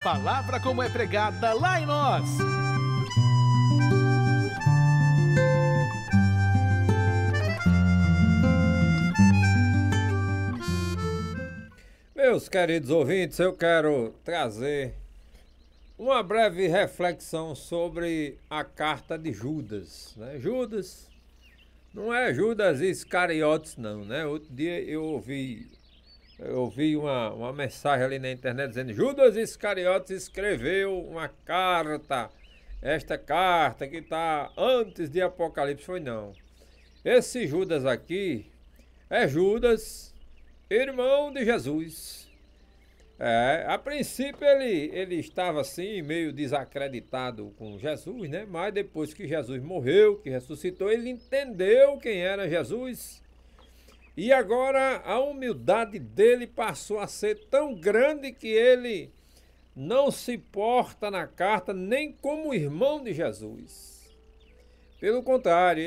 Palavra como é pregada lá em nós. Meus queridos ouvintes, eu quero trazer uma breve reflexão sobre a carta de Judas, né? Judas não é Judas Iscariotes, não, né? Outro dia eu ouvi uma mensagem ali na internet dizendo: Judas Iscariotes escreveu uma carta, esta carta que está antes de Apocalipse. Foi não. Esse Judas aqui é Judas, irmão de Jesus. A princípio ele estava assim, meio desacreditado com Jesus, né? Mas depois que Jesus morreu, que ressuscitou, ele entendeu quem era Jesus. E agora a humildade dele passou a ser tão grande que ele não se porta na carta nem como irmão de Jesus. Pelo contrário,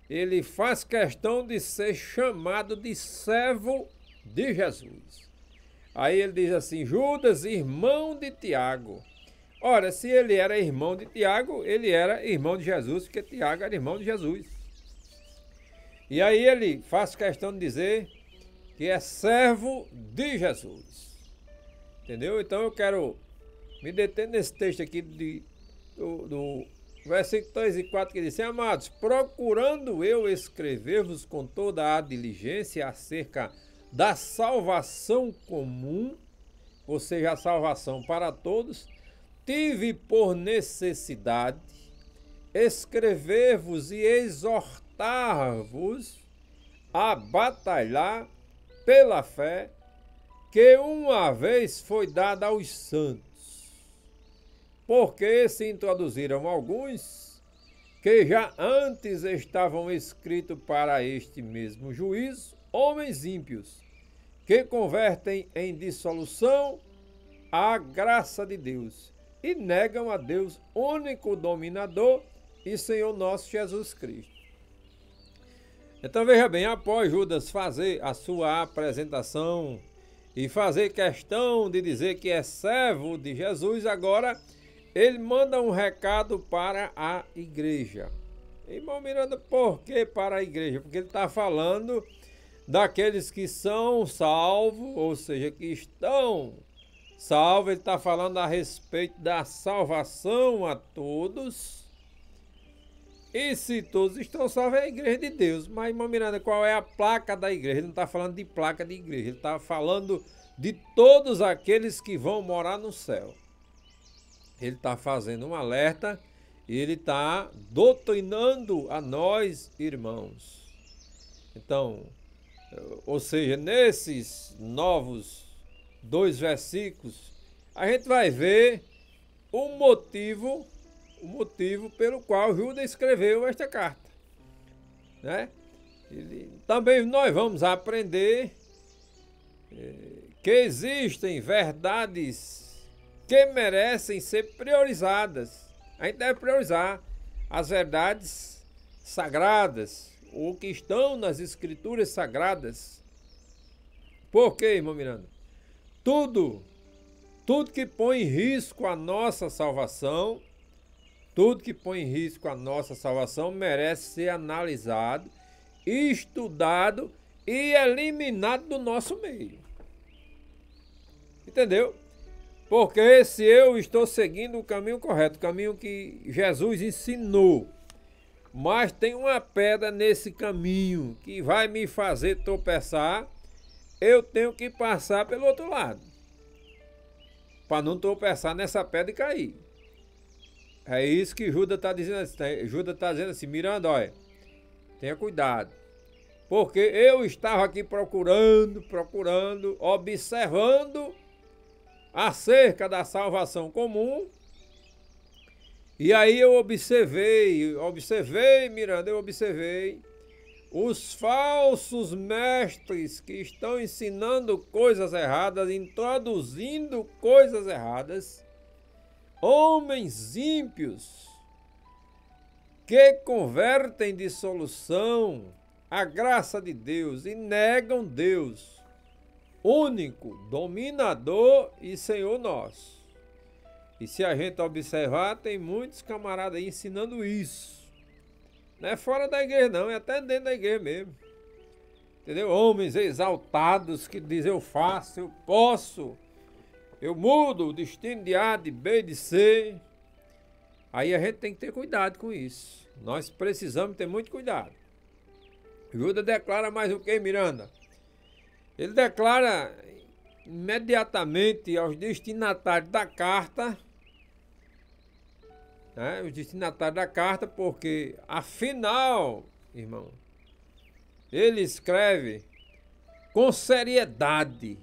ele faz questão de ser chamado de servo de Jesus. Aí ele diz assim: Judas, irmão de Tiago. Ora, se ele era irmão de Tiago, ele era irmão de Jesus, porque Tiago era irmão de Jesus. E aí ele faz questão de dizer que é servo de Jesus. Entendeu? Então eu quero me deter nesse texto aqui do versículo 3 e 4, que diz assim: Amados, procurando eu escrever-vos com toda a diligência acerca da salvação comum, ou seja, a salvação para todos, tive por necessidade escrever-vos e exortar-vos a batalhar pela fé que uma vez foi dada aos santos. Porque se introduziram alguns que já antes estavam escritos para este mesmo juízo, homens ímpios, que convertem em dissolução a graça de Deus e negam a Deus, único dominador e Senhor nosso Jesus Cristo. Então veja bem, após Judas fazer a sua apresentação e fazer questão de dizer que é servo de Jesus, agora ele manda um recado para a igreja. Irmão Miranda, por que para a igreja? Porque ele está falando daqueles que são salvos, ou seja, que estão salvos. Ele está falando a respeito da salvação a todos. E se todos estão salvos, é a igreja de Deus. Mas, irmão Miranda, qual é a placa da igreja? Ele não está falando de placa de igreja, ele está falando de todos aqueles que vão morar no céu. Ele está fazendo um alerta e ele está doutrinando a nós, irmãos. Então, ou seja, nesses novos 2 versículos, a gente vai ver o motivo pelo qual Judas escreveu esta carta, né? Também nós vamos aprender que existem verdades que merecem ser priorizadas. A gente deve priorizar as verdades sagradas, o que estão nas escrituras sagradas. Por quê, irmão Miranda? Tudo que põe em risco a nossa salvação, merece ser analisado, estudado e eliminado do nosso meio. Entendeu? Porque se eu estou seguindo o caminho correto, o caminho que Jesus ensinou, mas tem uma pedra nesse caminho que vai me fazer tropeçar, eu tenho que passar pelo outro lado, para não tropeçar nessa pedra e cair. É isso que Judas está dizendo assim. Judas está dizendo assim: Miranda, olha, tenha cuidado, porque eu estava aqui procurando, observando acerca da salvação comum. E aí eu observei, Miranda, os falsos mestres que estão ensinando coisas erradas, introduzindo coisas erradas, homens ímpios que convertem dissolução a graça de Deus e negam Deus, único, dominador e Senhor nosso. E se a gente observar, tem muitos camaradas aí ensinando isso. Não é fora da igreja não, é até dentro da igreja mesmo. Entendeu? Homens exaltados que dizem eu faço, eu posso, eu mudo o destino de A, de B, de C. Aí a gente tem que ter cuidado com isso. Nós precisamos ter muito cuidado. Judas declara mais o que, Miranda? Ele declara imediatamente aos destinatários da carta, né, os destinatários da carta, porque afinal, irmão, ele escreve com seriedade,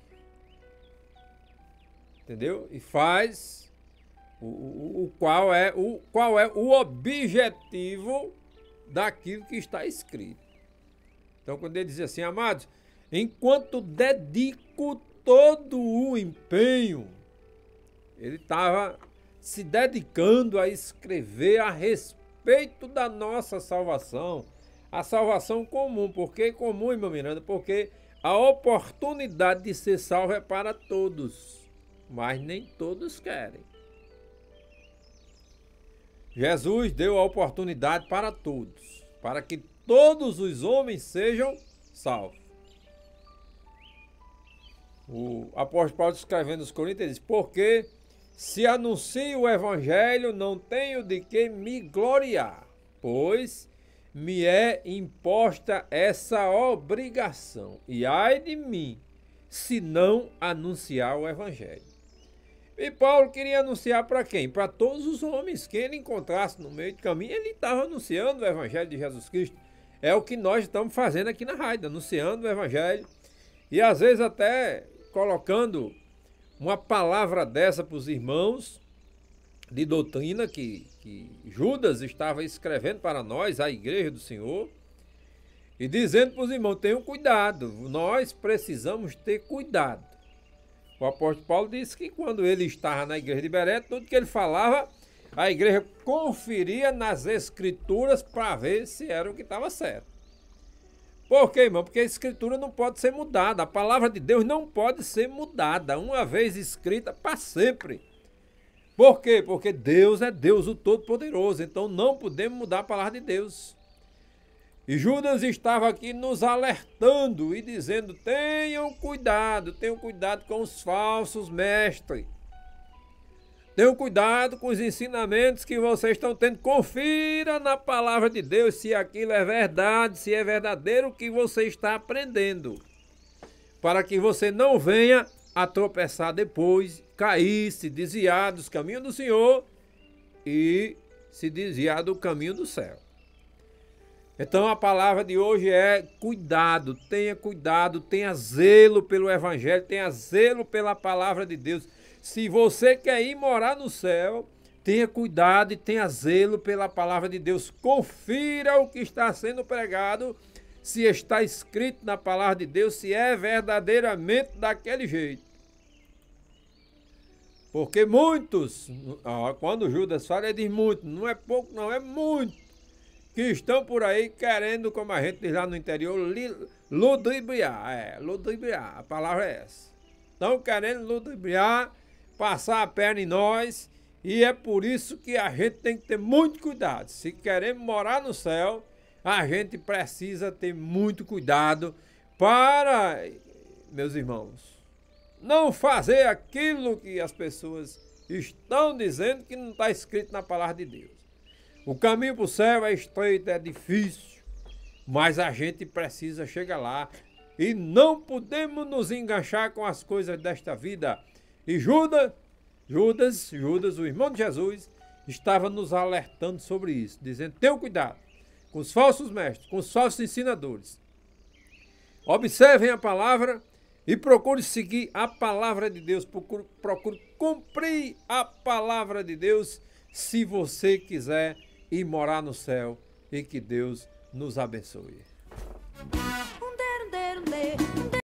entendeu? E faz qual é o objetivo daquilo que está escrito. Então, quando ele diz assim, amados, enquanto dedico todo o empenho, ele estava se dedicando a escrever a respeito da nossa salvação, a salvação comum. Por que comum, irmão Miranda? Porque a oportunidade de ser salvo é para todos, mas nem todos querem. Jesus deu a oportunidade para todos, para que todos os homens sejam salvos. O apóstolo Paulo escrevendo aos Coríntios diz, porque se anuncio o evangelho, não tenho de que me gloriar, pois me é imposta essa obrigação, e ai de mim, se não anunciar o evangelho. E Paulo queria anunciar para quem? Para todos os homens, quem ele encontrasse no meio do caminho, ele estava anunciando o evangelho de Jesus Cristo. É o que nós estamos fazendo aqui na rádio, anunciando o evangelho, e às vezes até colocando uma palavra dessa para os irmãos de doutrina que Judas estava escrevendo para nós, a igreja do Senhor, e dizendo para os irmãos, tenham cuidado, nós precisamos ter cuidado. O apóstolo Paulo disse que quando ele estava na igreja de Beré, tudo que ele falava, a igreja conferia nas escrituras para ver se era o que estava certo. Por quê, irmão? Porque a escritura não pode ser mudada. A palavra de Deus não pode ser mudada. Uma vez escrita, para sempre. Por quê? Porque Deus é Deus, o Todo-Poderoso. Então não podemos mudar a palavra de Deus. E Judas estava aqui nos alertando e dizendo, tenham cuidado com os falsos mestres. Tenham cuidado com os ensinamentos que vocês estão tendo. Confira na palavra de Deus se aquilo é verdade, se é verdadeiro o que você está aprendendo. Para que você não venha a tropeçar depois, cair, se desviar dos caminhos do Senhor e se desviar do caminho do céu. Então a palavra de hoje é cuidado, tenha zelo pelo evangelho, tenha zelo pela palavra de Deus. Se você quer ir morar no céu, tenha cuidado e tenha zelo pela palavra de Deus. Confira o que está sendo pregado, se está escrito na palavra de Deus, se é verdadeiramente daquele jeito. Porque muitos, quando Judas fala, ele diz muito, não é pouco não, é muito, que estão por aí querendo, como a gente diz lá no interior, ludibriar. Ludibriar, a palavra é essa. Estão querendo ludibriar, passar a perna em nós, e é por isso que a gente tem que ter muito cuidado. Se queremos morar no céu, a gente precisa ter muito cuidado para, meus irmãos, não fazer aquilo que as pessoas estão dizendo que não está escrito na palavra de Deus. O caminho para o céu é estreito, é difícil, mas a gente precisa chegar lá e não podemos nos enganchar com as coisas desta vida. E Judas, o irmão de Jesus, estava nos alertando sobre isso, dizendo, tenham cuidado com os falsos mestres, com os falsos ensinadores. Observem a palavra e procure seguir a palavra de Deus, procure cumprir a palavra de Deus, se você quiser ir morar no céu, e que Deus nos abençoe.